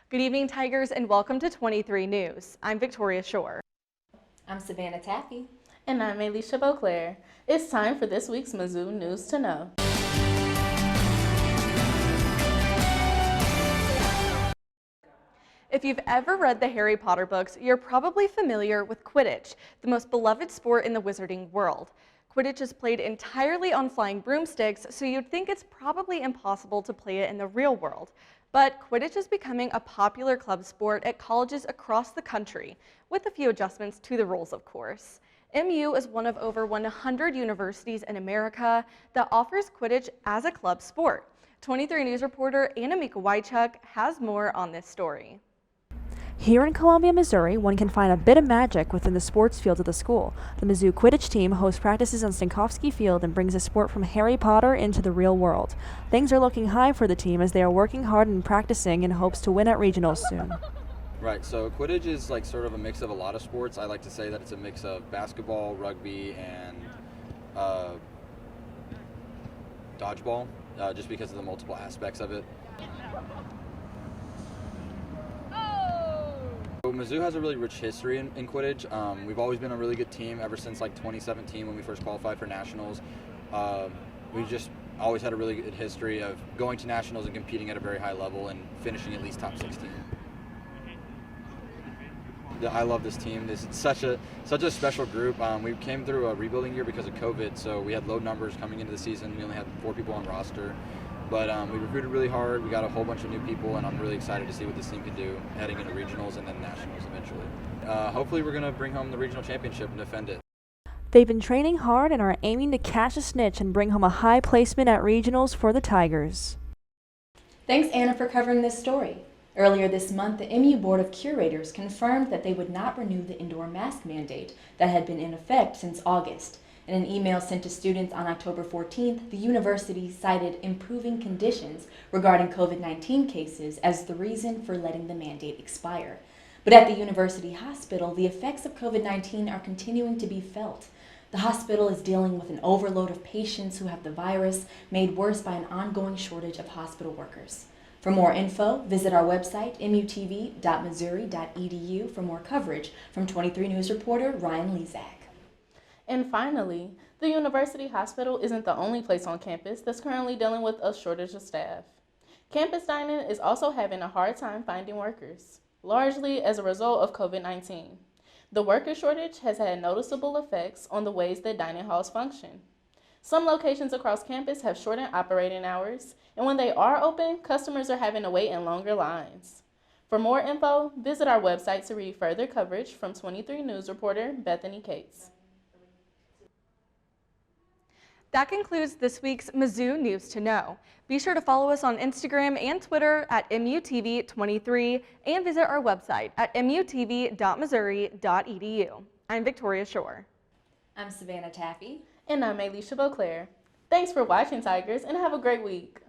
Good evening, Tigers, and welcome to 23 News. I'm Victoria Shore. I'm Savannah Taffy. And I'm Alicia Beauclair. It's time for this week's Mizzou News to Know. If you've ever read the Harry Potter books, you're probably familiar with Quidditch, the most beloved sport in the wizarding world. Quidditch is played entirely on flying broomsticks, so you'd think it's probably impossible to play it in the real world. But Quidditch is becoming a popular club sport at colleges across the country, with a few adjustments to the rules, of course. MU is one of over 100 universities in America that offers Quidditch as a club sport. 23 News reporter Anamika Wychuk has more on this story. Here in Columbia, Missouri, one can find a bit of magic within the sports field of the school. The Mizzou Quidditch team hosts practices on Stankowski Field and brings the sport from Harry Potter into the real world. Things are looking high for the team as they are working hard and practicing in hopes to win at regionals soon. Right, so Quidditch is like sort of a mix of a lot of sports. I like to say that it's a mix of basketball, rugby, and dodgeball, just because of the multiple aspects of it. So Mizzou has a really rich history in Quidditch. We've always been a really good team ever since like 2017 when we first qualified for nationals. We've just always had a really good history of going to nationals and competing at a very high level and finishing at least top 16. I love this team. It's such a special group. We came through a rebuilding year because of COVID, so we had low numbers coming into the season. We only had 4 people on roster. But we recruited really hard. We got a whole bunch of new people, and I'm really excited to see what this team can do heading into regionals and then nationals eventually. Hopefully we're going to bring home the regional championship and defend it. They've been training hard and are aiming to catch a snitch and bring home a high placement at regionals for the Tigers. Thanks, Anna, for covering this story. Earlier this month, the MU Board of Curators confirmed that they would not renew the indoor mask mandate that had been in effect since August. In an email sent to students on October 14th, the university cited improving conditions regarding COVID-19 cases as the reason for letting the mandate expire. But at the university hospital, the effects of COVID-19 are continuing to be felt. The hospital is dealing with an overload of patients who have the virus, made worse by an ongoing shortage of hospital workers. For more info, visit our website, mutv.missouri.edu, for more coverage from 23 News reporter Ryan Lezak. And finally, the university hospital isn't the only place on campus that's currently dealing with a shortage of staff. Campus dining is also having a hard time finding workers, largely as a result of COVID-19. The worker shortage has had noticeable effects on the ways that dining halls function. Some locations across campus have shortened operating hours, and when they are open, customers are having to wait in longer lines. For more info, visit our website to read further coverage from 23 News reporter Bethany Cates. That concludes this week's Mizzou News to Know. Be sure to follow us on Instagram and Twitter at MUTV23 and visit our website at mutv.missouri.edu. I'm Victoria Shore. I'm Savannah Taffy. And I'm Alicia Beauclair. Thanks for watching, Tigers, and have a great week.